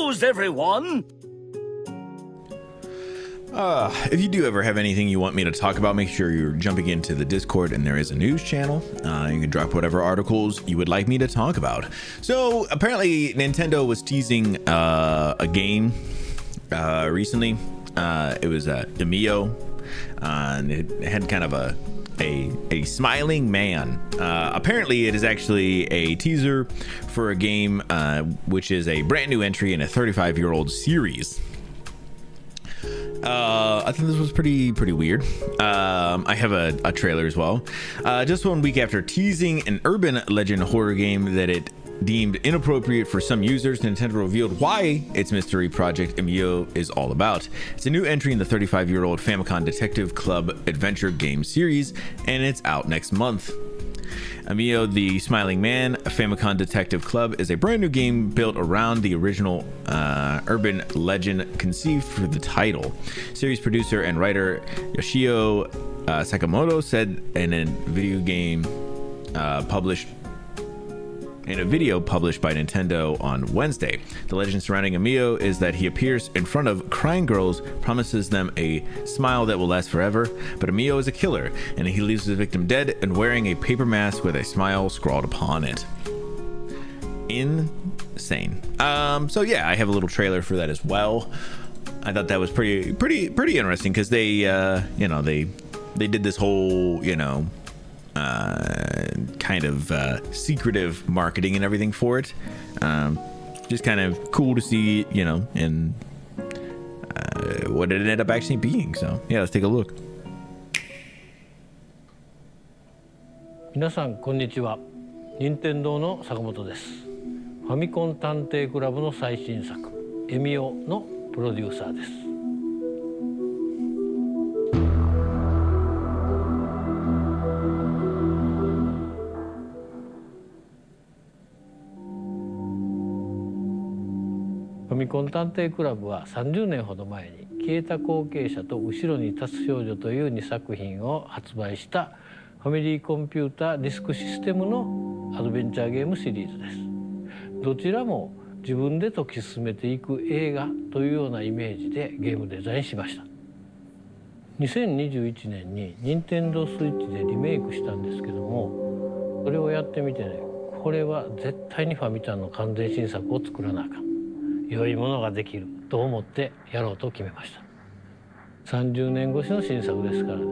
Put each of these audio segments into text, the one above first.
news, everyone! If you do ever have anything you want me to talk about, make sure you're jumping into the Discord, and there is a news channel. You can drop whatever articles you would like me to talk about. So apparently Nintendo was teasing a game recently. It was Emio, and it had kind of a smiling man. Apparently it is actually a teaser for a game which is a brand new entry in a 35-year-old series. I think this was pretty weird. I have a trailer as well. Just 1 week after teasing an urban legend horror game that it deemed inappropriate for some users, Nintendo revealed why its mystery project Emio is all about. It's a new entry in the 35-year-old Famicom Detective Club adventure game series, and it's out next month. Emio the Smiling Man, a Famicom Detective Club, is a brand new game built around the original urban legend conceived for the title. Series producer and writer Yoshio Sakamoto said in a video published by Nintendo on Wednesday. The legend surrounding Emio is that he appears in front of crying girls, promises them a smile that will last forever, but Emio is a killer, and he leaves his victim dead and wearing a paper mask with a smile scrawled upon it. Insane. So yeah, I have a little trailer for that as well. I thought that was pretty interesting because they did this whole, kind of secretive marketing and everything for it. Just kind of cool to see, and what it ended up actually being. So yeah, let's take a look. 皆さんこんにちは。任天堂の坂本です。ファミコン探偵クラブの最新作エミオのプロデューサーです。ファミコン探偵クラブは30年ほど前に消えた後継者と後ろに立つ少女という2作品を発売したファミリーコンピューターディスクシステムのアドベンチャーゲームシリーズです。どちらも自分で解き進めていく映画というようなイメージでゲームデザインしました。2021年に任天堂スイッチでリメイクしたんですけども、それをやってみてね、これは絶対にファミタンの完全新作を作らなあかん、良いものができると思ってやろうと決めました。30年越しの新作ですからね、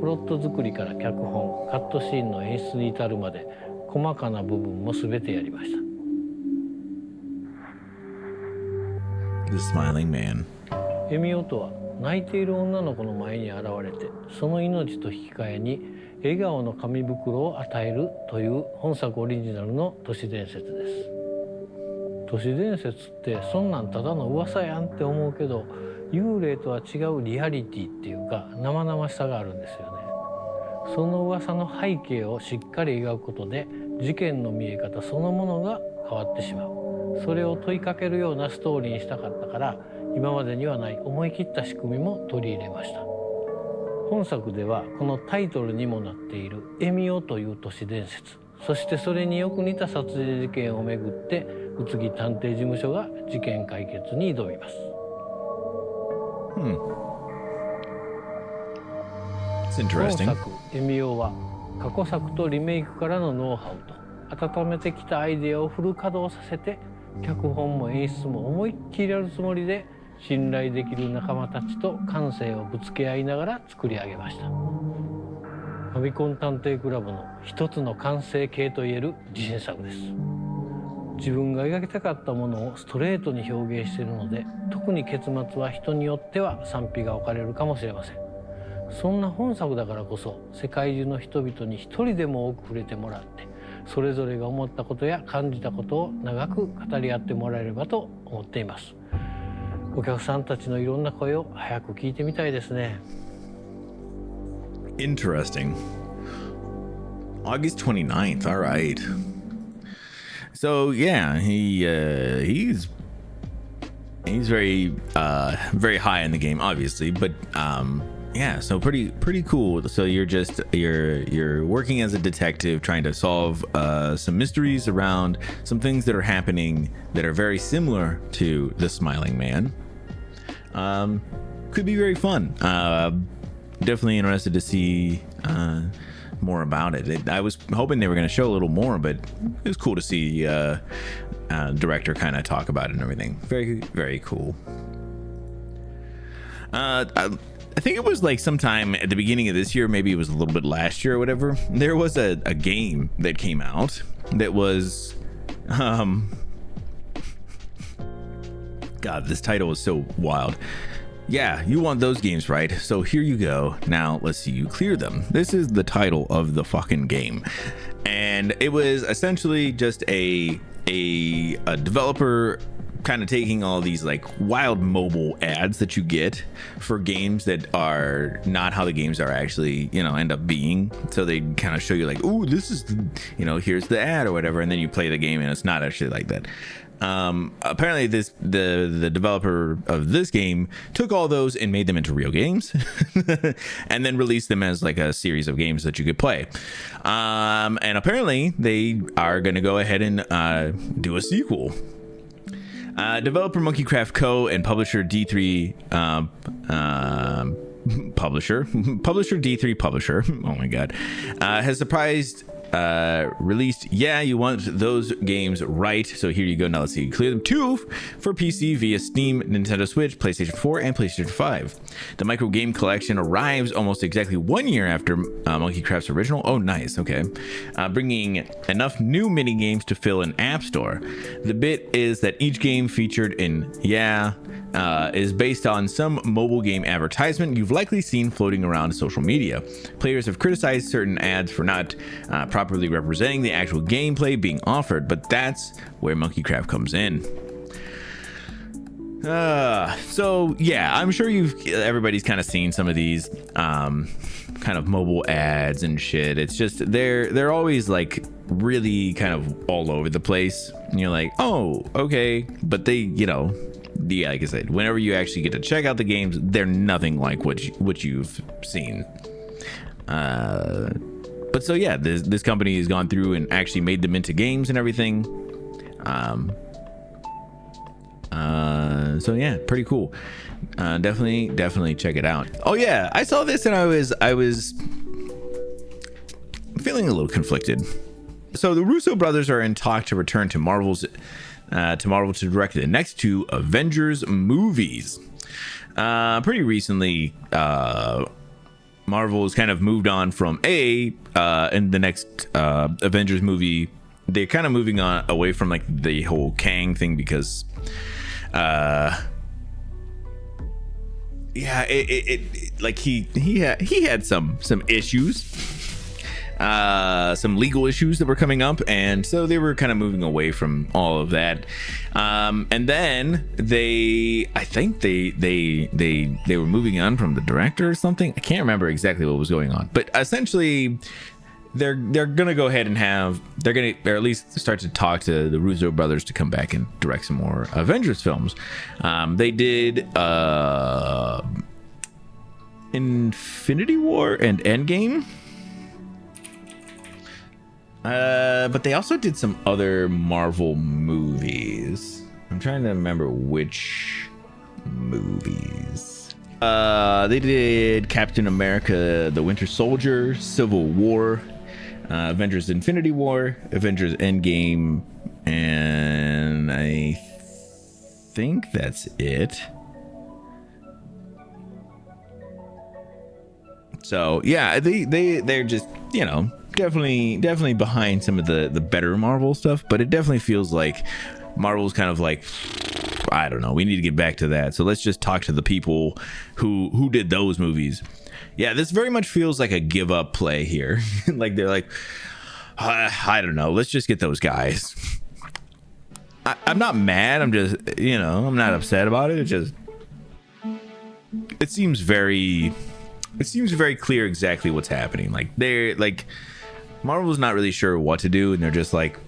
プロット作りから脚本、カットシーンの演出に至るまで細かな部分も全てやりました。The Smiling Man. エミオとは泣いている女の子の前に現れて、その命と引き換えに笑顔の紙袋を与えるという本作オリジナルの都市伝説です。都市伝説ってそんなんただの噂やんって思うけど、幽霊とは違うリアリティっていうか生々しさがあるんですよね。その噂の背景をしっかり描くことで事件の見え方そのものが変わってしまう。それを問いかけるようなストーリーにしたかったから、今までにはない思い切った仕組みも取り入れました。本作ではこのタイトルにもなっているエミオという都市伝説、そしてそれによく似た殺人事件をめぐって宇津木探偵事務所が事件解決に挑みます。It's interesting. 本作エミオは過去作とリメイクからのノウハウと温めてきたアイデアをフル稼働させて、脚本も演出も思いっきりやるつもりで、信頼できる仲間たちと感性をぶつけ合いながら作り上げました。ファミコン探偵クラブの一つの完成形といえる自信作です。自分が描きたかったものをストレートに表現しているので、特に結末は人によっては賛否が分かれるかもしれません。そんな本作だからこそ、世界中の人々に一人でも多く触れてもらって、それぞれが思ったことや感じたことを長く語り合ってもらえればと思っています。お客さんたちのいろんな声を早く聞いてみたいですね。Interesting. August 29th. All right. So yeah, he's very very high in the game, obviously, but Yeah, so pretty cool. So you're working as a detective, trying to solve some mysteries around some things that are happening that are very similar to the Smiling Man. Could be very fun. Definitely interested to see more about it. I was hoping they were going to show a little more, but it was cool to see director kind of talk about it and everything. Very, very cool. I think it was like sometime at the beginning of this year, maybe it was a little bit last year or whatever. There was a game that came out that was, God, this title is so wild. Yeah, you want those games, right? So here you go. Now let's see you clear them. This is the title of the fucking game, and it was essentially just a developer kind of taking all these like wild mobile ads that you get for games that are not how the games are actually, end up being. So they kind of show you like, oh, this is, here's the ad or whatever, and then you play the game and it's not actually like that. Apparently the developer of this game took all those and made them into real games and then released them as like a series of games that you could play. And apparently they are going to go ahead and do a sequel. Developer Monkeycraft Co. and publisher D3 publisher D3 publisher, oh my god, has surprised released Yeah You Want Those Games Right. So here you go. Now let's see. Clear them 2 for PC via Steam, Nintendo Switch, PlayStation 4, and PlayStation 5. The micro game collection arrives almost exactly 1 year after Monkeycraft's original. Oh, nice. Okay. Bringing enough new mini games to fill an app store. The bit is that each game featured in is based on some mobile game advertisement you've likely seen floating around social media. Players have criticized certain ads for not properly representing the actual gameplay being offered, but that's where Monkeycraft comes in. So yeah, I'm sure everybody's kind of seen some of these kind of mobile ads and shit. It's just they're always like really kind of all over the place, and you're like, oh, okay, but they, yeah, like I said, whenever you actually get to check out the games, they're nothing like what you've seen. But so yeah, this company has gone through and actually made them into games and everything. So yeah, pretty cool. Definitely check it out. Oh yeah, I saw this and I was feeling a little conflicted. So the Russo brothers are in talk to return to Marvel to direct the next 2 Avengers movies. Pretty recently, Marvel has kind of moved on from in the next Avengers movie. They're kind of moving on away from like the whole Kang thing because like he had some issues. Some legal issues that were coming up, and so they were kind of moving away from all of that. And then I think they were moving on from the director or something. I can't remember exactly what was going on, but essentially they're gonna go ahead and or at least start to talk to the Russo brothers to come back and direct some more Avengers films. They did Infinity War and Endgame. But they also did some other Marvel movies. I'm trying to remember which movies. They did Captain America, The Winter Soldier, Civil War, Avengers Infinity War, Avengers Endgame, and I think that's it. So yeah, they're just, definitely behind some of the better Marvel stuff, but it definitely feels like Marvel's kind of like, I don't know, we need to get back to that, so let's just talk to the people who did those movies. Yeah, this very much feels like a give up play here. Like they're like, I don't know, let's just get those guys. I'm not mad, I'm just, I'm not upset about it. It seems very clear exactly what's happening. Like they're like, Marvel's not really sure what to do, and they're just like,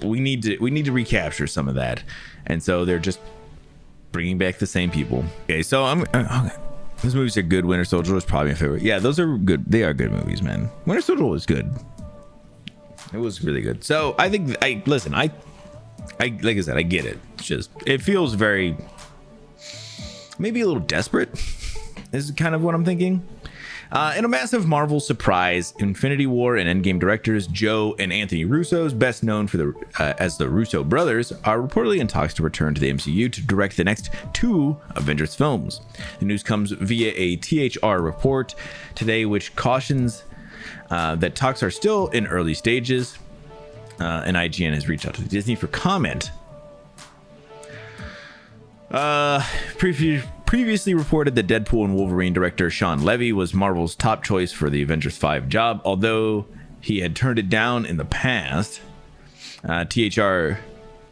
we need to recapture some of that, and so they're just bringing back the same people. Okay, so I'm Those movies are good. Winter Soldier was probably my favorite. Yeah, those are good. They are good movies, man. Winter Soldier was good. It was really good. So I think I like I said, I get it. It's just it feels very maybe a little desperate is kind of what I'm thinking. In a massive Marvel surprise, Infinity War and Endgame directors Joe and Anthony Russo's, best known for as the Russo brothers, are reportedly in talks to return to the MCU to direct the next 2 Avengers films. The news comes via a THR report today, which cautions that talks are still in early stages, and IGN has reached out to Disney for comment. Previously reported that Deadpool and Wolverine director Sean Levy was Marvel's top choice for the Avengers 5 job, although he had turned it down in the past. THR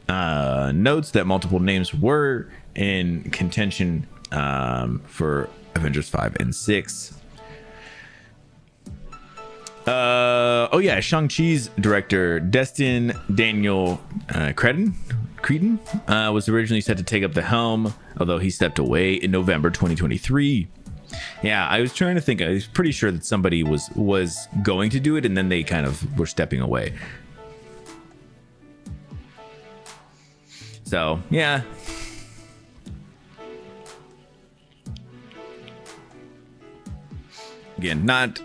notes that multiple names were in contention for Avengers 5 and 6. Shang-Chi's director Destin Daniel Cretton was originally set to take up the helm, although he stepped away in November 2023. Yeah, I was trying to think. I was pretty sure that somebody was going to do it, and then they kind of were stepping away. So, yeah. Again, not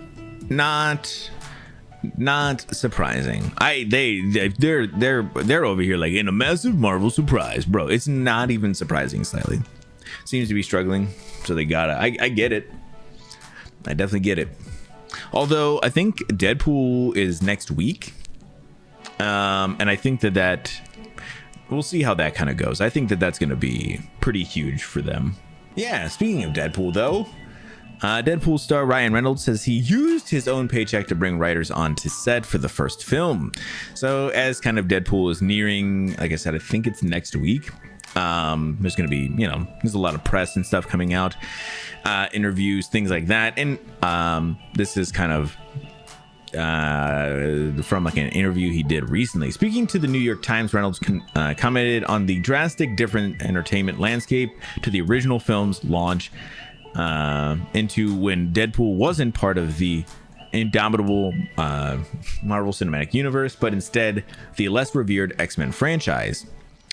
surprising. They're over here like in a massive Marvel surprise, bro. It's not even surprising slightly. Seems to be struggling, so they gotta. I get it. I definitely get it. Although I think Deadpool is next week, and I think that we'll see how that kind of goes. I think that's going to be pretty huge for them. Yeah. Speaking of Deadpool, though. Deadpool star Ryan Reynolds says he used his own paycheck to bring writers onto set for the first film. So as kind of Deadpool is nearing, like I said, I think it's next week. There's going to be, there's a lot of press and stuff coming out, interviews, things like that. And this is kind of from like an interview he did recently. Speaking to the New York Times, Reynolds commented on the drastic different entertainment landscape to the original film's launch into when Deadpool wasn't part of the indomitable Marvel Cinematic Universe, but instead the less revered X-Men franchise.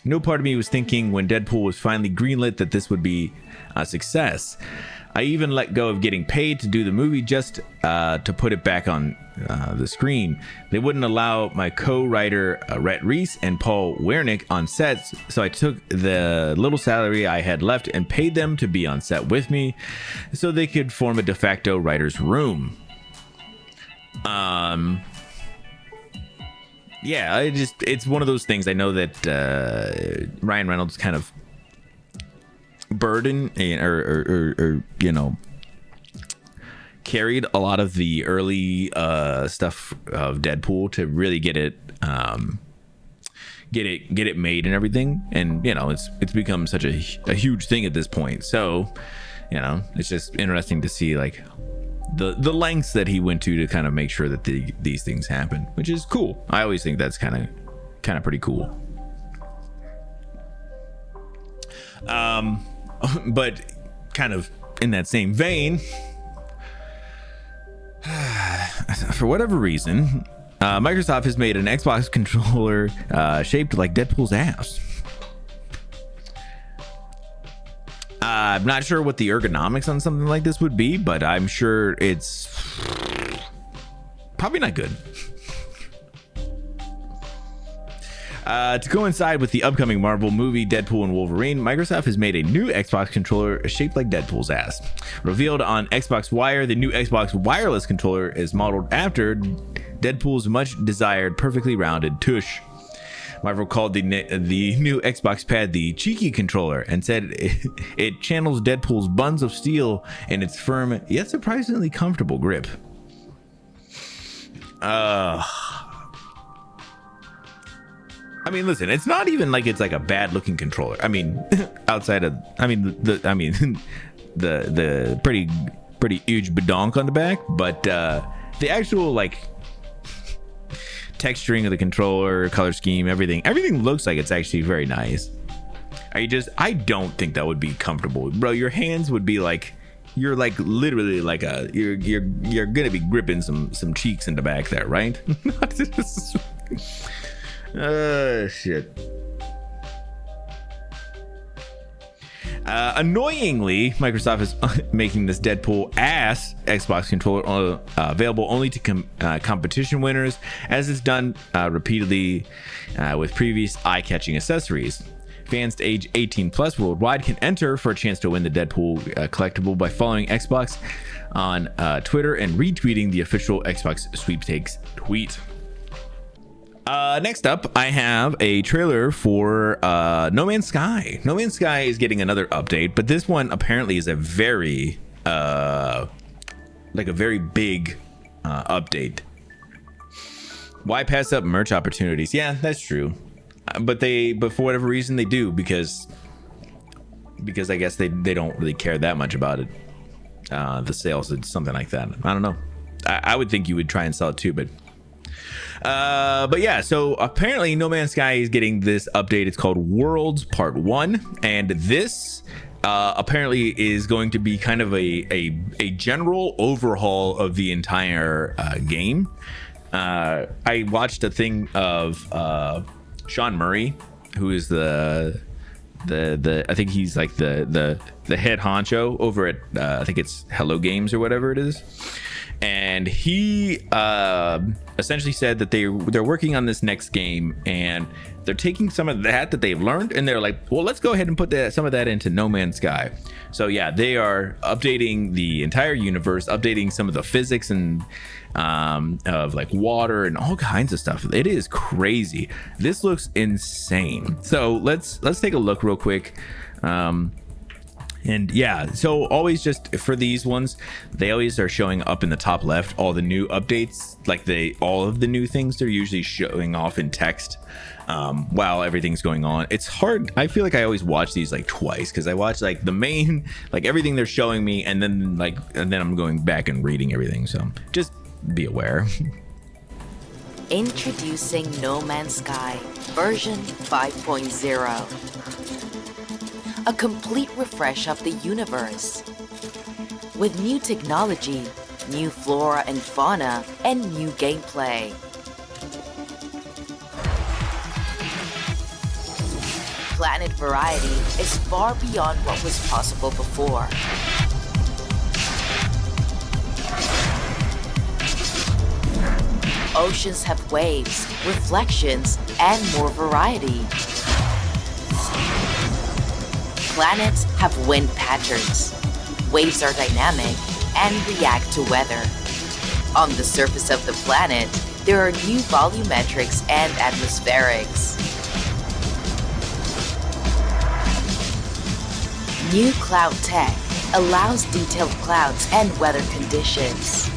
No part of me was thinking when Deadpool was finally greenlit that this would be a success. I even let go of getting paid to do the movie just to put it back on the screen. They wouldn't allow my co-writer Rhett Reese and Paul Wernick on sets, so I took the little salary I had left and paid them to be on set with me so they could form a de facto writer's room. Yeah, it's one of those things. I know that Ryan Reynolds kind of burden or carried a lot of the early stuff of Deadpool to really get it made and everything, and it's become such a huge thing at this point. So it's just interesting to see like the lengths that he went to kind of make sure that these things happen, which is cool. I always think that's kind of pretty cool. But kind of in that same vein, for whatever reason, Microsoft has made an Xbox controller shaped like Deadpool's ass. I'm not sure what the ergonomics on something like this would be, but I'm sure it's probably not good. To coincide with the upcoming Marvel movie Deadpool and Wolverine, Microsoft has made a new Xbox controller shaped like Deadpool's ass. Revealed on Xbox Wire, the new Xbox wireless controller is modeled after Deadpool's much desired perfectly rounded tush. Marvel called the new Xbox pad the cheeky controller and said it channels Deadpool's buns of steel in its firm yet surprisingly comfortable grip. I mean, listen, it's not even like it's like a bad looking controller. I mean, outside of, the pretty huge badonk on the back, but the actual like texturing of the controller, color scheme, everything looks like it's actually very nice. I don't think that would be comfortable, bro. Your hands would be like you're like literally like you're gonna be gripping some cheeks in the back there, right? Shit. Annoyingly, Microsoft is making this Deadpool ass Xbox controller available only to competition winners, as it's done repeatedly with previous eye-catching accessories. Fans age 18 plus worldwide can enter for a chance to win the Deadpool collectible by following Xbox on Twitter and retweeting the official Xbox sweepstakes tweet. Next up, I have a trailer for No Man's Sky. No Man's Sky is getting another update, but this one apparently is a very big update. Why pass up merch opportunities? Yeah, that's true. But for whatever reason they do, because I guess they don't really care that much about it. The sales and something like that. I don't know. I would think you would try and sell it too, but yeah, so apparently No Man's Sky is getting this update. It's called Worlds Part 1, and this apparently is going to be kind of a general overhaul of the entire game. I watched a thing of Sean Murray, who is the I think he's like the head honcho over at I think it's Hello Games or whatever it is. And he essentially said that they're working on this next game, and they're taking some of that they've learned, and they're like, well, let's go ahead and put some of that into No Man's Sky. So yeah, they are updating the entire universe, updating some of the physics and of like water and all kinds of stuff. It is crazy. This looks insane. So let's take a look real quick. And yeah, so always just for these ones, they always are showing up in the top left all the new updates, like all of the new things. They're usually showing off in text while everything's going on. It's hard. I feel like I always watch these like twice, because I watch like the main, like everything they're showing me, and then I'm going back and reading everything. So just be aware. Introducing No Man's Sky version 5.0. A complete refresh of the universe. With new technology, new flora and fauna, and new gameplay. Planet variety is far beyond what was possible before. Oceans have waves, reflections, and more variety. Planets have wind patterns. Waves are dynamic and react to weather. On the surface of the planet, there are new volumetrics and atmospherics. New cloud tech allows detailed clouds and weather conditions.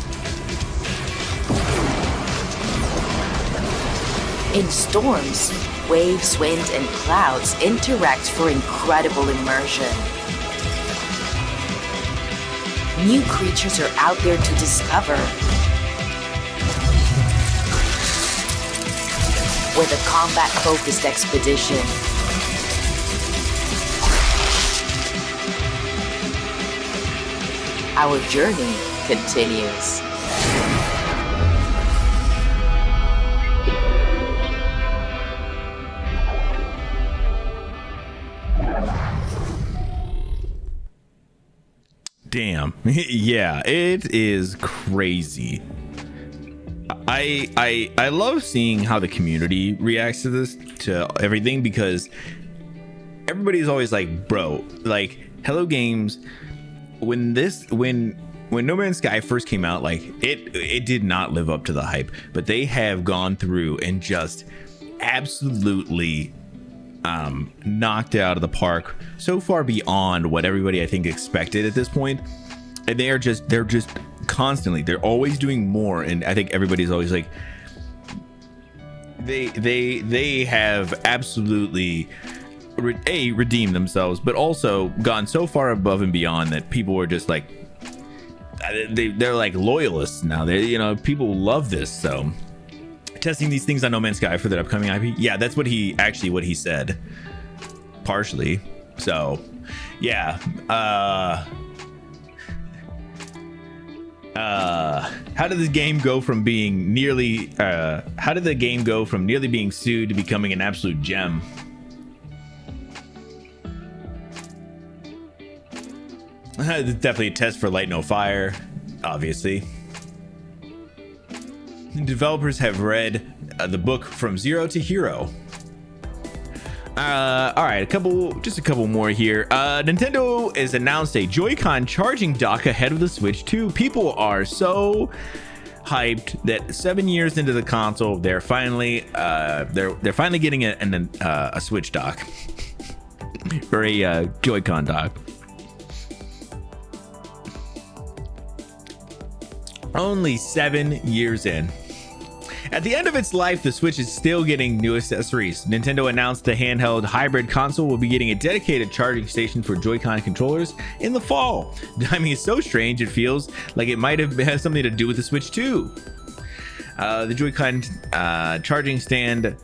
In storms, waves, wind, and clouds interact for incredible immersion. New creatures are out there to discover. With a combat-focused expedition. Our journey continues. Damn. Yeah, it is crazy. I love seeing how the community reacts to this, to everything, because everybody's always like, bro, like Hello Games, when No Man's Sky first came out, like it did not live up to the hype, but they have gone through and just absolutely knocked it out of the park, so far beyond what everybody I think expected at this point. And they're just constantly, they're always doing more, and I think everybody's always like, they have absolutely redeemed themselves, but also gone so far above and beyond that people are just like, they're like loyalists now. People love this. So testing these things on No Man's Sky for that upcoming IP, yeah, that's what he said, partially. So yeah, How did the game go from being nearly being sued to becoming an absolute gem? Definitely a test for Light No Fire, obviously. Developers have read the book From Zero to Hero. All right, a couple more here. Nintendo has announced a Joy-Con charging dock ahead of the Switch 2. People are so hyped that 7 years into the console, they're finally getting a Switch dock or a Joy-Con dock. Only 7 years in. At the end of its life, the Switch is still getting new accessories. Nintendo announced the handheld hybrid console will be getting a dedicated charging station for Joy-Con controllers in the fall. The timing is so strange, it feels like it might have had something to do with the Switch 2. The Joy-Con charging stand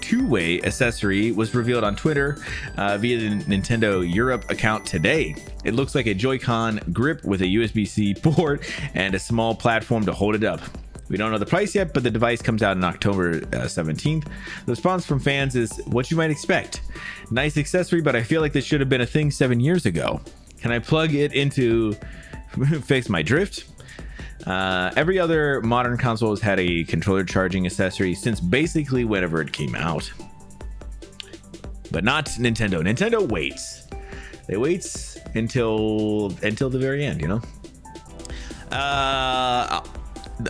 two-way accessory was revealed on Twitter via the Nintendo Europe account today. It looks like a Joy-Con grip with a USB-C port and a small platform to hold it up. We don't know the price yet, but the device comes out on October 17th. The response from fans is what you might expect. Nice accessory, but I feel like this should have been a thing 7 years ago. Can I plug it into fix my drift? Every other modern console has had a controller charging accessory since basically whenever it came out. But not Nintendo. Nintendo waits. They waits until the very end, you know?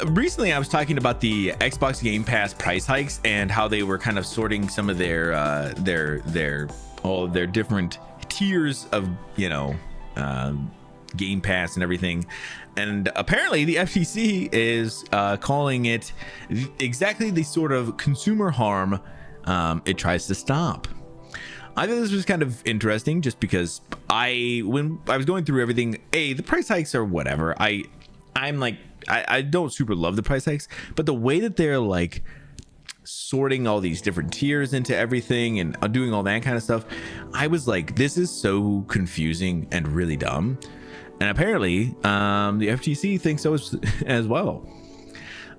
Recently I was talking about the Xbox Game Pass price hikes and how they were kind of sorting some of their different tiers of, Game Pass and everything. And apparently the FTC is calling it exactly the sort of consumer harm it tries to stop. I thought this was kind of interesting just because when I was going through everything, the price hikes are whatever. I'm like, I don't super love the price hikes, but the way that they're like sorting all these different tiers into everything and doing all that kind of stuff, I was like, this is so confusing and really dumb. And apparently the FTC thinks so as well.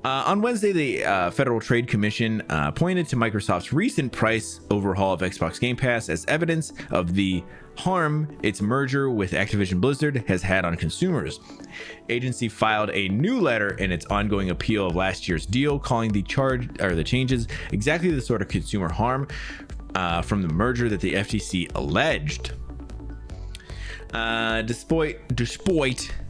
On Wednesday, the Federal Trade Commission pointed to Microsoft's recent price overhaul of Xbox Game Pass as evidence of the harm its merger with Activision Blizzard has had on consumers. Agency filed a new letter in its ongoing appeal of last year's deal, calling the changes exactly the sort of consumer harm from the merger that the FTC alleged.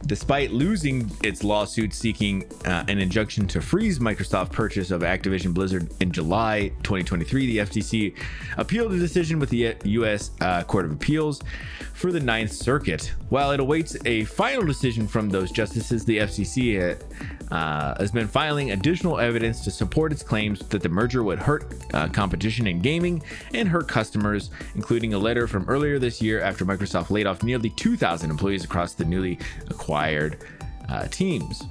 Despite losing its lawsuit seeking an injunction to freeze Microsoft's purchase of Activision Blizzard in July 2023, the FTC appealed the decision with the U.S. Court of Appeals for the Ninth Circuit. While it awaits a final decision from those justices, the FCC has been filing additional evidence to support its claims that the merger would hurt competition in gaming and hurt customers, including a letter from earlier this year after Microsoft laid off nearly 2,000 employees across the newly acquired teams.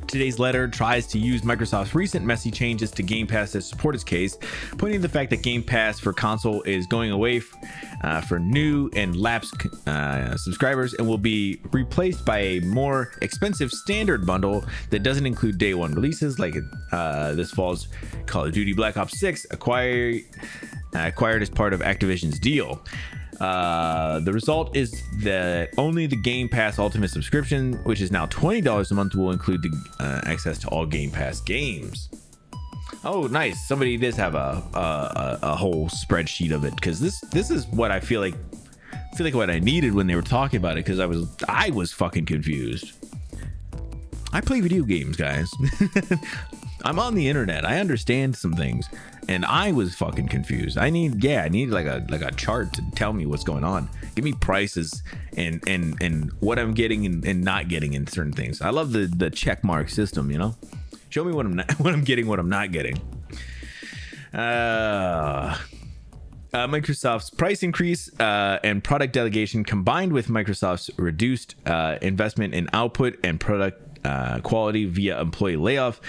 Today's letter tries to use Microsoft's recent messy changes to Game Pass to support its case, pointing to the fact that Game Pass for console is going away for new and lapsed subscribers and will be replaced by a more expensive standard bundle that doesn't include day one releases like this fall's Call of Duty Black Ops 6 acquired as part of Activision's deal. The result is that only the Game Pass Ultimate subscription, which is now $20 a month, will include the access to all Game Pass games. Oh, nice! Somebody does have a whole spreadsheet of it, because this is what I feel like what I needed when they were talking about it, because I was fucking confused. I play video games, guys. I'm on the internet. I understand some things. And I was fucking confused. I need like a chart to tell me what's going on. Give me prices and what I'm getting and not getting in certain things. I love the check mark system, you know? Show me what I'm getting, what I'm not getting. Microsoft's price increase and product delegation combined with Microsoft's reduced investment in output and product quality via employee layoff.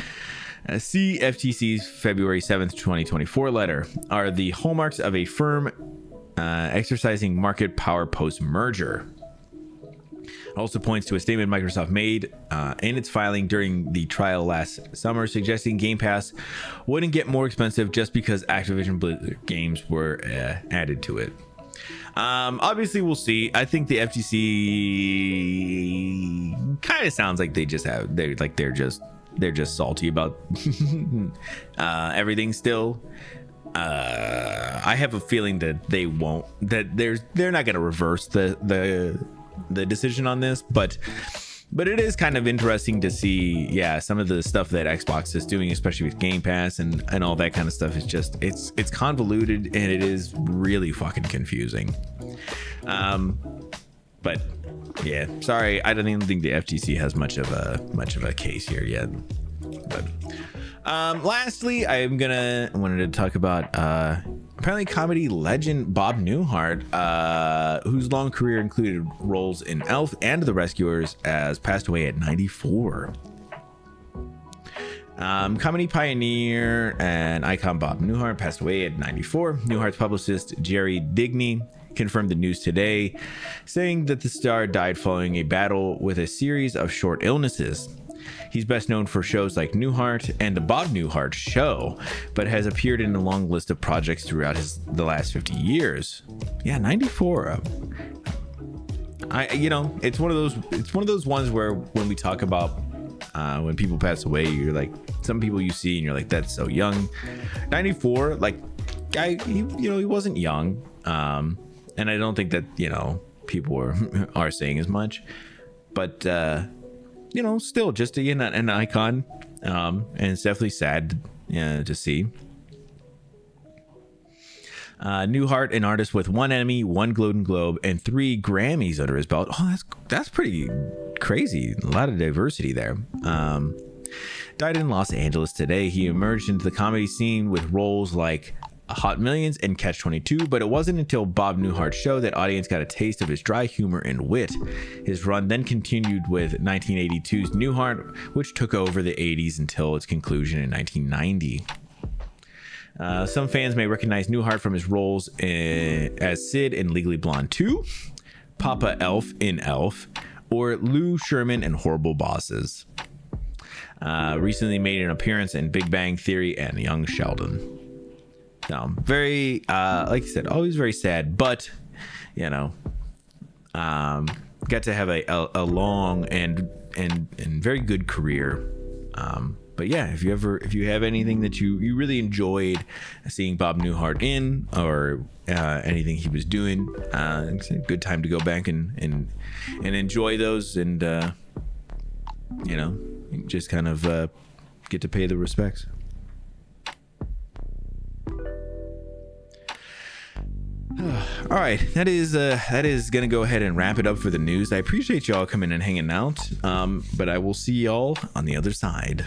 See FTC's February 7th, 2024 letter are the hallmarks of a firm exercising market power post-merger. Also points to a statement Microsoft made in its filing during the trial last summer, suggesting Game Pass wouldn't get more expensive just because Activision Blizzard games were added to it. Obviously, we'll see. I think the FTC kind of sounds like they're just salty about everything still. I have a feeling that they're not going to reverse the decision on this, but it is kind of interesting to see, some of the stuff that Xbox is doing, especially with Game Pass and all that kind of stuff. Is just it's convoluted and it is really fucking confusing. But yeah, sorry, I don't even think the FTC has much of a case here yet. But lastly, I wanted to talk about apparently comedy legend Bob Newhart, whose long career included roles in Elf and The Rescuers, has passed away at 94. Comedy pioneer and icon Bob Newhart passed away at 94. Newhart's publicist Jerry Digney confirmed the news today, saying that the star died following a battle with a series of short illnesses. He's best known for shows like Newhart and The Bob Newhart Show, but has appeared in a long list of projects throughout the last 50 years. Yeah, 94. It's one of those ones where when we talk about when people pass away, you're like, some people you see and you're like, that's so young. 94, like, he wasn't young. And I don't think that, people are saying as much, but still just an icon, and it's definitely sad to see. Newhart, an artist with 1 Emmy, 1 Golden Globe, and 3 Grammys under his belt. Oh, that's pretty crazy. A lot of diversity there. Died in Los Angeles today. He emerged into the comedy scene with roles like Hot Millions and Catch-22, but it wasn't until Bob Newhart's Show that audience got a taste of his dry humor and wit. His run then continued with 1982's Newhart, which took over the 80s until its conclusion in 1990. Some fans may recognize Newhart from his roles as Sid in Legally Blonde 2, Papa Elf in Elf, or Lou Sherman in Horrible Bosses. Recently made an appearance in Big Bang Theory and Young Sheldon. No, very, like I said, always very sad, but, got to have a long and very good career. But yeah, if you have anything that you really enjoyed seeing Bob Newhart in, or anything he was doing, it's a good time to go back and enjoy those, and just kind of get to pay the respects. All right, that is gonna go ahead and wrap it up for the news. I appreciate y'all coming and hanging out, but I will see y'all on the other side.